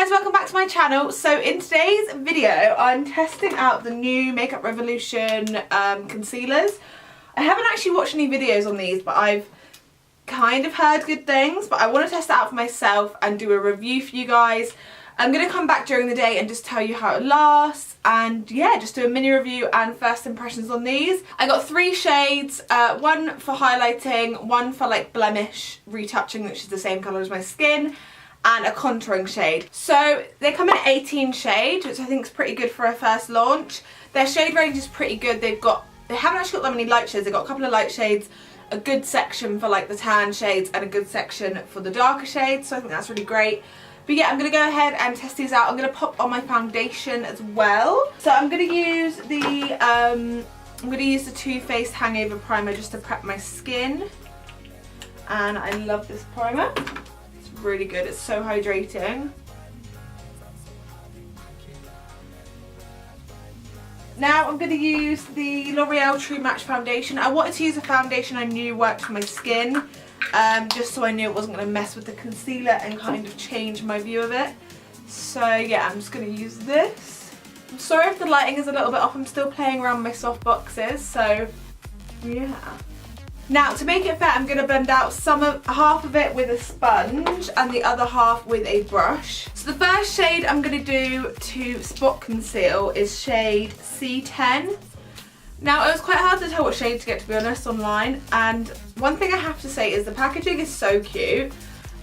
guys, welcome back to my channel. So in today's video I'm testing out the new Makeup Revolution concealers. I haven't actually watched any videos on these, but I've kind of heard good things, but I want to test it out for myself and do a review for you guys. I'm going to come back during the day and just tell you how it lasts and yeah, just do a mini review and first impressions on these. I got 3 shades, one for highlighting, one for like blemish retouching, which is the same colour as my skin, and a contouring shade. So they come in 18 shades, which I think is pretty good for a first launch. Their shade range is pretty good. They haven't actually got that many light shades. They've got a couple of light shades, a good section for like the tan shades and a good section for the darker shades, so I think that's really great. But yeah, I'm going to go ahead and test these out. I'm going to pop on my foundation as well. So I'm going to use the Too Faced Hangover Primer just to prep my skin. And I love this primer. It's really good. It's so hydrating. Now I'm going to use the L'Oreal True Match Foundation. I wanted to use a foundation I knew worked for my skin. Just so I knew it wasn't going to mess with the concealer and kind of change my view of it. So yeah, I'm just going to use this. I'm sorry if the lighting is a little bit off, I'm still playing around with my soft boxes, so yeah. Now to make it fair, I'm going to blend out half of it with a sponge and the other half with a brush. So the first shade I'm going to do to spot conceal is shade C10. Now, it was quite hard to tell what shade to get, to be honest, online, and one thing I have to say is the packaging is so cute.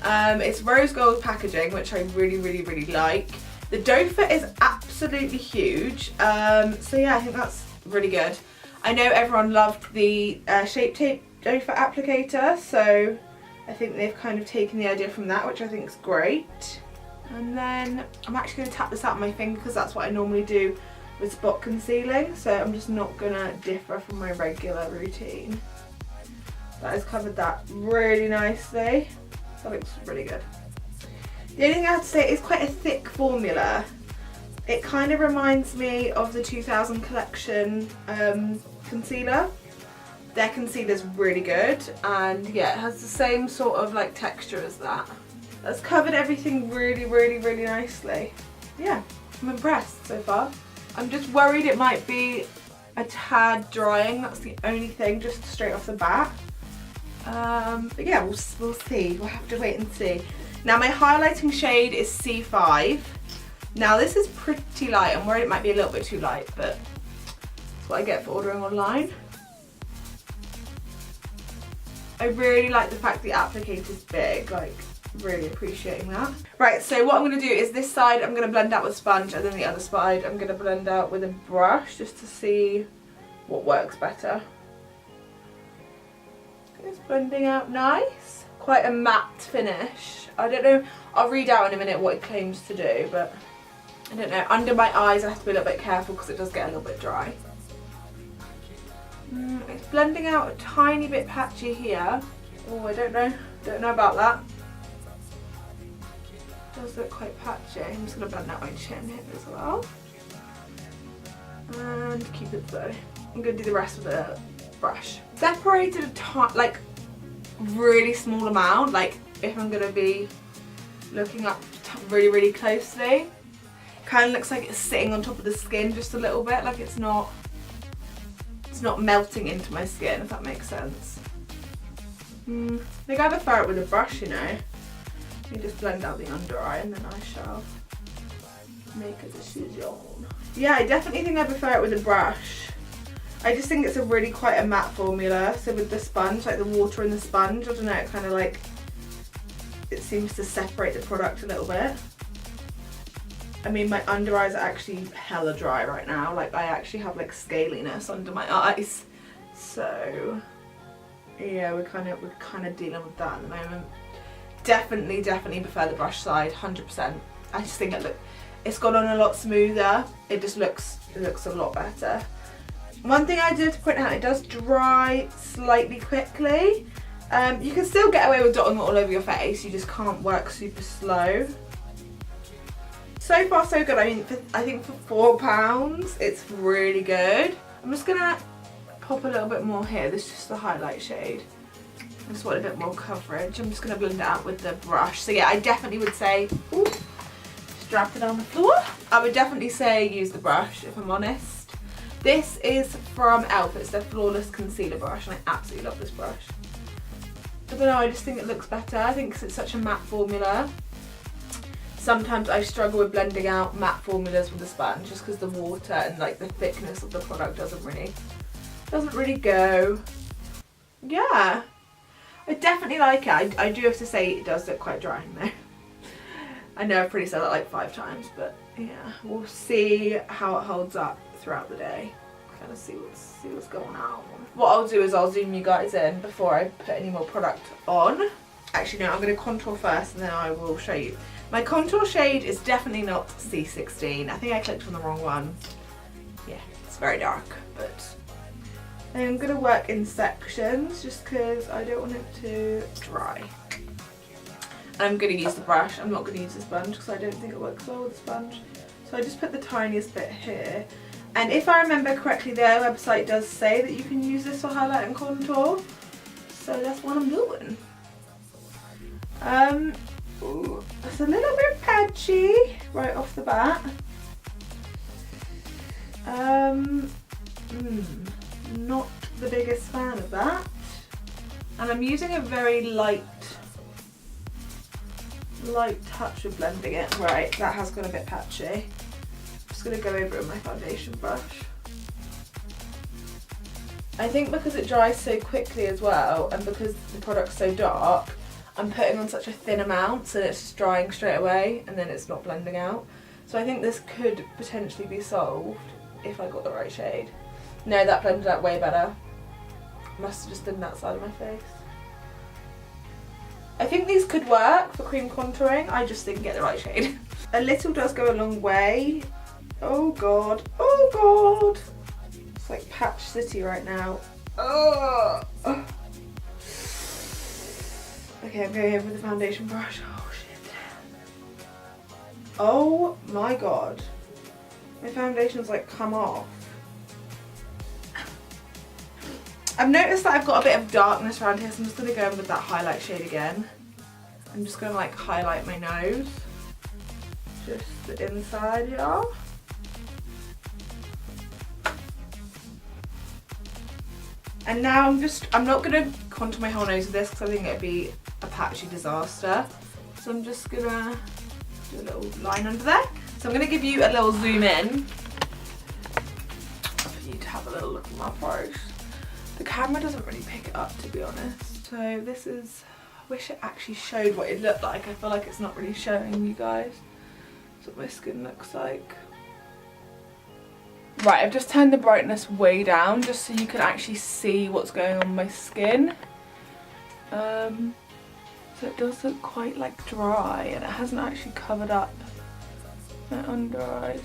It's rose gold packaging, which I really like. The doe foot is absolutely huge, so yeah, I think that's really good. I know everyone loved the Shape Tape doe foot applicator, so I think they've kind of taken the idea from that, which I think is great. And then I'm actually going to tap this out with my finger because that's what I normally do with spot concealing, so I'm just not gonna differ from my regular routine. That has covered that really nicely. That looks really good. The only thing I have to say is quite a thick formula. It kind of reminds me of the 2000 collection concealer. Their concealer is really good, and yeah, it has the same sort of like texture as that. That's covered everything really nicely. Yeah, I'm impressed so far. I'm just worried it might be a tad drying, that's the only thing, just straight off the bat. But yeah, we'll see, we'll have to wait and see. Now my highlighting shade is C5. Now this is pretty light, I'm worried it might be a little bit too light, but that's what I get for ordering online. I really like the fact the applicator's big, like really appreciating that. Right, so what I'm going to do is this side I'm going to blend out with a sponge, and then the other side I'm going to blend out with a brush just to see what works better. It's blending out nice. Quite a matte finish. I don't know, I'll read out in a minute what it claims to do, but I don't know. Under my eyes I have to be a little bit careful because it does get a little bit dry. It's blending out a tiny bit patchy here. Oh, I don't know about that. Does look quite patchy. I'm just going to blend out my chin here as well. And keep it though. I'm going to do the rest with a brush. Separated a like really small amount, like if I'm going to be looking up really closely. Kind of looks like it's sitting on top of the skin just a little bit, like it's not melting into my skin, if that makes sense. I think I prefer it with a brush, you know. You just blend out the under eye and then I shall make a decision. Yeah, I definitely think I prefer it with a brush. I just think it's a really quite a matte formula. So with the sponge, like the water in the sponge, I don't know, it kind of like, it seems to separate the product a little bit. I mean, my under eyes are actually hella dry right now. Like I actually have like scaliness under my eyes. So yeah, we're kind of dealing with that at the moment. Definitely prefer the brush side, 100%. I just think it's gone on a lot smoother. It just looks a lot better. One thing I did point out, it does dry slightly quickly. You can still get away with dotting it all over your face, you just can't work super slow. So far so good. I mean, I think for £4 it's really good. I'm just gonna pop a little bit more here. This is just the highlight shade. I just want a bit more coverage. I'm just going to blend it out with the brush. So yeah, I definitely would say, ooh, just dropped it on the floor. I would definitely say use the brush, if I'm honest. This is from e.l.f. It's their Flawless Concealer Brush, and I absolutely love this brush. I don't know, I just think it looks better. I think 'cause it's such a matte formula. Sometimes I struggle with blending out matte formulas with a sponge just because the water and like the thickness of the product doesn't really go. Yeah, I definitely like it. I do have to say it does look quite drying though. I know I've probably said that like 5 times, but yeah, we'll see how it holds up throughout the day. Kind of see what's going on. What I'll do is I'll zoom you guys in before I put any more product on. Actually no, I'm going to contour first and then I will show you. My contour shade is definitely not C16. I think I clicked on the wrong one. Yeah, it's very dark, but I'm going to work in sections just because I don't want it to dry. And I'm going to use the brush. I'm not going to use the sponge because I don't think it works well with the sponge. So I just put the tiniest bit here. And if I remember correctly, their website does say that you can use this for highlight and contour. So that's what I'm doing. Ooh, it's a little bit patchy right off the bat. Not the biggest fan of that. And I'm using a very light touch of blending it. Right, that has got a bit patchy. Just going to go over it with my foundation brush. I think because it dries so quickly as well, and because the product's so dark, I'm putting on such a thin amount so that it's just drying straight away and then it's not blending out. So I think this could potentially be solved if I got the right shade. No, that blended out way better. Must have just done that side of my face. I think these could work for cream contouring, I just didn't get the right shade. A little does go a long way. Oh god, oh god. It's like Patch City right now. Oh. Okay, I'm going over with the foundation brush. Oh shit. Oh my god. My foundation's like come off. I've noticed that I've got a bit of darkness around here, so I'm just going to go in with that highlight shade again. I'm just going to like highlight my nose. Just the inside here. And now I'm not going to contour my whole nose with this because I think it'd be a patchy disaster. So I'm just going to do a little line under there. So I'm going to give you a little zoom in for you to have a little look at my face. The camera doesn't really pick it up, to be honest. So this is, I wish it actually showed what it looked like. I feel like it's not really showing you guys. That's what my skin looks like. Right, I've just turned the brightness way down just so you can actually see what's going on my skin. So it does look quite like dry and it hasn't actually covered up my under eyes.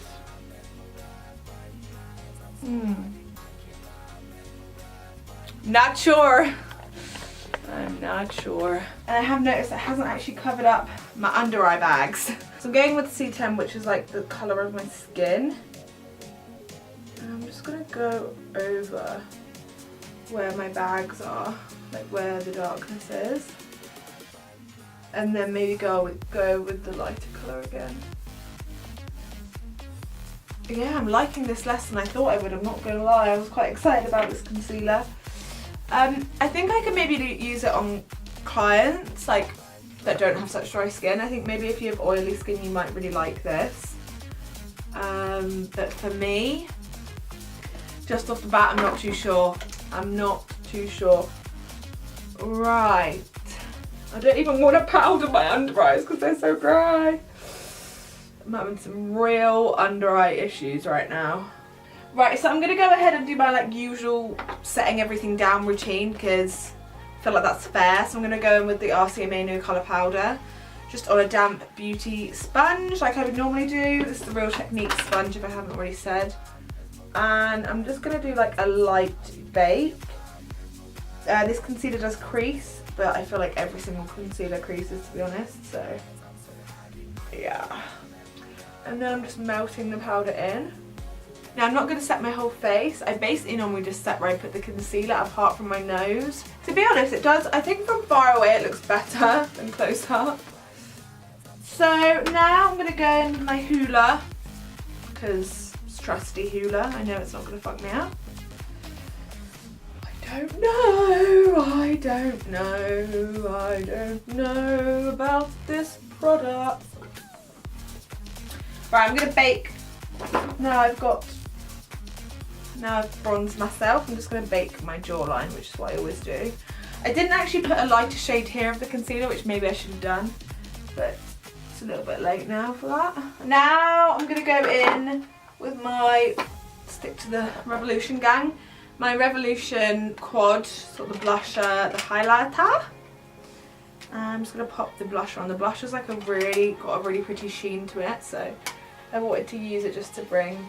Not sure. I'm not sure. And I have noticed it hasn't actually covered up my under eye bags. So I'm going with C10, which is like the colour of my skin. And I'm just going to go over where my bags are, like where the darkness is. And then maybe go with the lighter colour again. Yeah, I'm liking this less than I thought I would, I'm not going to lie. I was quite excited about this concealer. I think I could maybe use it on clients like that don't have such dry skin. I think maybe if you have oily skin you might really like this. But for me, just off the bat, I'm not too sure. I'm not too sure. Right. I don't even want to powder my under eyes because they're so dry. I'm having some real under eye issues right now. Right, so I'm going to go ahead and do my like usual setting everything down routine because I feel like that's fair. So I'm going to go in with the RCMA No Colour Powder just on a damp beauty sponge like I would normally do. This is the Real Technique sponge if I haven't already said. And I'm just going to do like a light bake. This concealer does crease, but I feel like every single concealer creases, to be honest, so yeah. And then I'm just melting the powder in. Now I'm not going to set my whole face. I basically normally just set where I put the concealer apart from my nose. To be honest, it does, I think from far away it looks better than close up. So now I'm going to go in with my Hoola, because it's trusty Hoola. I know it's not going to fuck me up. I don't know about this product. Right, I'm going to bake. Now I've bronzed myself. I'm just going to bake my jawline, which is what I always do. I didn't actually put a lighter shade here of the concealer, which maybe I should have done, but it's a little bit late now for that. Now I'm going to go in with my, stick to the Revolution gang, my Revolution Quad, sort of the blusher, the highlighter. I'm just going to pop the blusher on. The blusher's like got a really pretty sheen to it, so I wanted to use it just to bring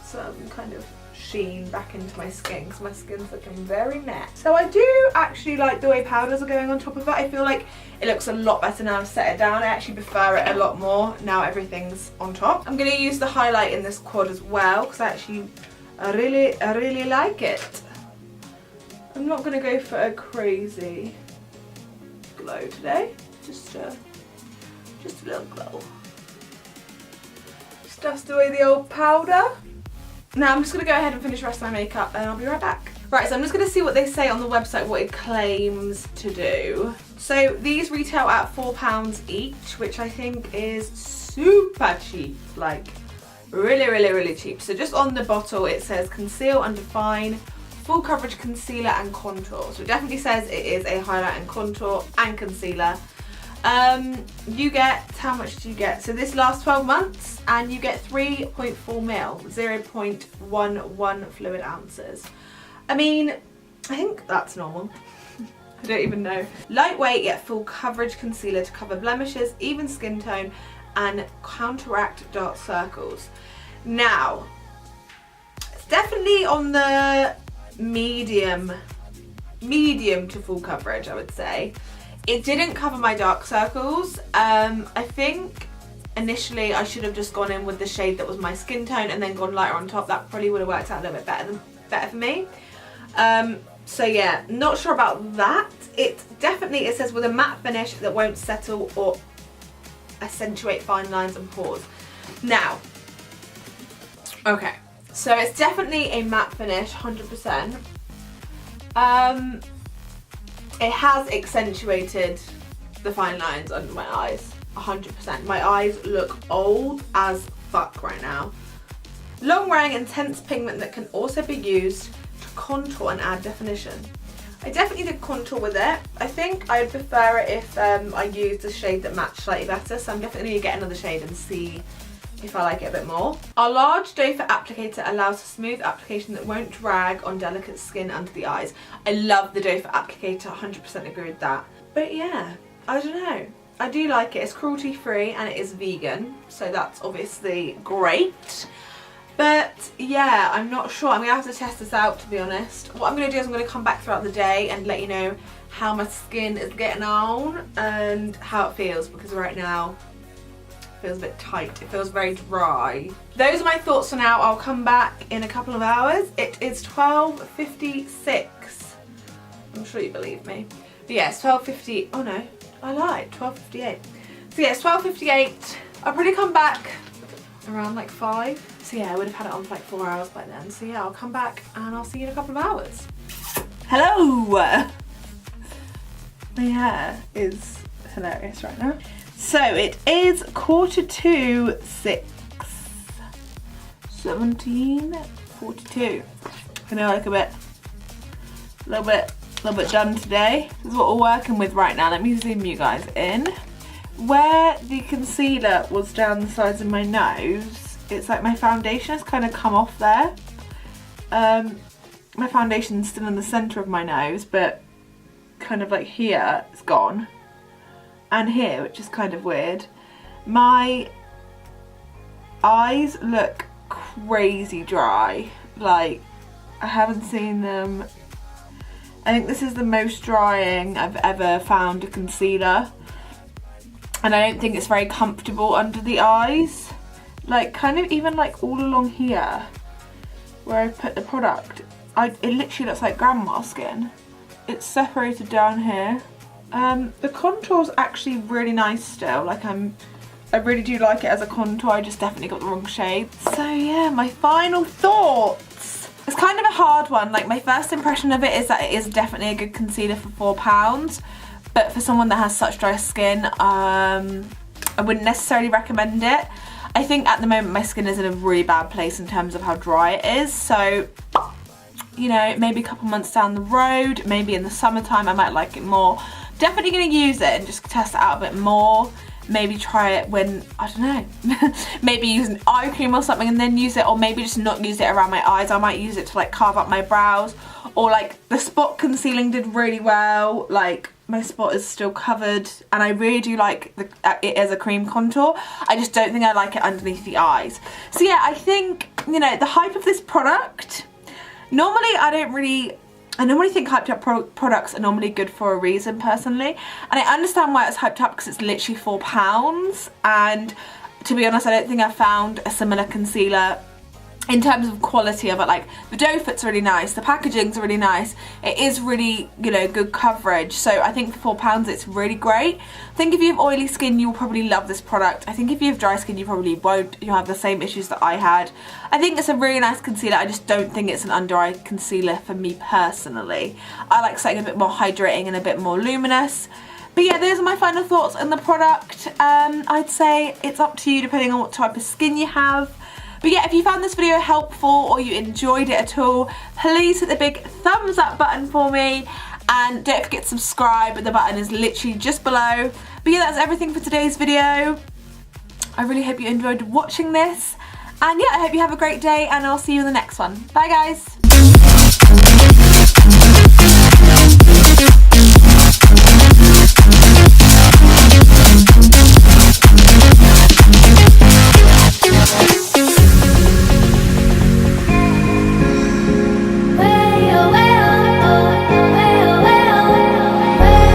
some kind of sheen back into my skin, because my skin's looking very matte. So I do actually like the way powders are going on top of it. I feel like it looks a lot better now I've set it down. I actually prefer it a lot more now everything's on top. I'm going to use the highlight in this quad as well, because I really like it. I'm not going to go for a crazy glow today, just a little glow. Just dust away the old powder. Now I'm just going to go ahead and finish the rest of my makeup and I'll be right back. Right, so I'm just going to see what they say on the website, what it claims to do. So these retail at £4 each, which I think is super cheap, like really cheap. So just on the bottle it says conceal and define, full coverage concealer and contour. So it definitely says it is a highlight and contour and concealer. You get, how much do you get? So this lasts 12 months and you get 3.4 mil, 0.11 fluid ounces. I mean, I think that's normal. I don't even know. Lightweight yet full coverage concealer to cover blemishes, even skin tone and counteract dark circles. Now, it's definitely on the medium to full coverage, I would say. It didn't cover my dark circles. I think initially I should have just gone in with the shade that was my skin tone and then gone lighter on top. That probably would have worked out a little bit better for me. So yeah, not sure about that. It says with a matte finish that won't settle or accentuate fine lines and pores. Now, okay, so it's definitely a matte finish, 100%. It has accentuated the fine lines under my eyes, 100%. My eyes look old as fuck right now. Long wearing intense pigment that can also be used to contour and add definition. I definitely did contour with it. I think I'd prefer it if I used a shade that matched slightly better, so I'm definitely going to get another shade and see if I like it a bit more. Our large doe foot applicator allows a smooth application that won't drag on delicate skin under the eyes. I love the doe foot applicator, 100% agree with that. But yeah, I don't know. I do like it. It's cruelty free and it is vegan, so that's obviously great. But yeah, I'm not sure. I'm going to have to test this out, to be honest. What I'm going to do is I'm going to come back throughout the day and let you know how my skin is getting on and how it feels, because right now feels a bit tight. It feels very dry. Those are my thoughts for now. I'll come back in a couple of hours. It is 12:56. I'm sure you believe me. But yeah, it's 12:50. Oh no, I lied. 12:58. So yeah, it's 12:58. I'll probably come back around like 5. So yeah, I would have had it on for like 4 hours by then. So yeah, I'll come back and I'll see you in a couple of hours. Hello! My hair is hilarious right now. So it is 6:45. 17:42. I know I look a little bit done today. This is what we're working with right now. Let me zoom you guys in. Where the concealer was down the sides of my nose, it's like my foundation has kind of come off there. My foundation's still in the center of my nose, but kind of like here it's gone. And here, which is kind of weird. My eyes look crazy dry. Like, I haven't seen them. I think this is the most drying I've ever found a concealer. And I don't think it's very comfortable under the eyes. Like, kind of even like all along here, where I put the product, it literally looks like grandma skin. It's separated down here. The contour's actually really nice still. Like I really do like it as a contour. I just definitely got the wrong shade. So yeah, my final thoughts. It's kind of a hard one. Like my first impression of it is that it is definitely a good concealer for £4. But for someone that has such dry skin, I wouldn't necessarily recommend it. I think at the moment my skin is in a really bad place in terms of how dry it is. So, you know, maybe a couple months down the road, maybe in the summertime I might like it more. Definitely going to use it and just test it out a bit more. Maybe try it when, I don't know, maybe use an eye cream or something and then use it, or maybe just not use it around my eyes. I might use it to like carve up my brows, or like the spot concealing did really well. Like my spot is still covered and I really do like it as a cream contour. I just don't think I like it underneath the eyes. So yeah, I think, you know, the hype of this product, normally I normally think hyped up products are normally good for a reason personally, and I understand why it's hyped up because it's literally £4, and to be honest I don't think I've found a similar concealer in terms of quality of it. Like the dough fit's really nice, the packaging's really nice, it is really, you know, good coverage. So I think for £4 it's really great. I think if you have oily skin you'll probably love this product. I think if you have dry skin you probably won't. You'll have the same issues that I had. I think it's a really nice concealer. I just don't think it's an under eye concealer for me personally. I like something a bit more hydrating and a bit more luminous. But yeah, those are my final thoughts on the product. I'd say it's up to you depending on what type of skin you have. But yeah, if you found this video helpful or you enjoyed it at all, please hit the big thumbs up button for me. And don't forget to subscribe, the button is literally just below. But yeah, that's everything for today's video. I really hope you enjoyed watching this. And yeah, I hope you have a great day and I'll see you in the next one. Bye guys.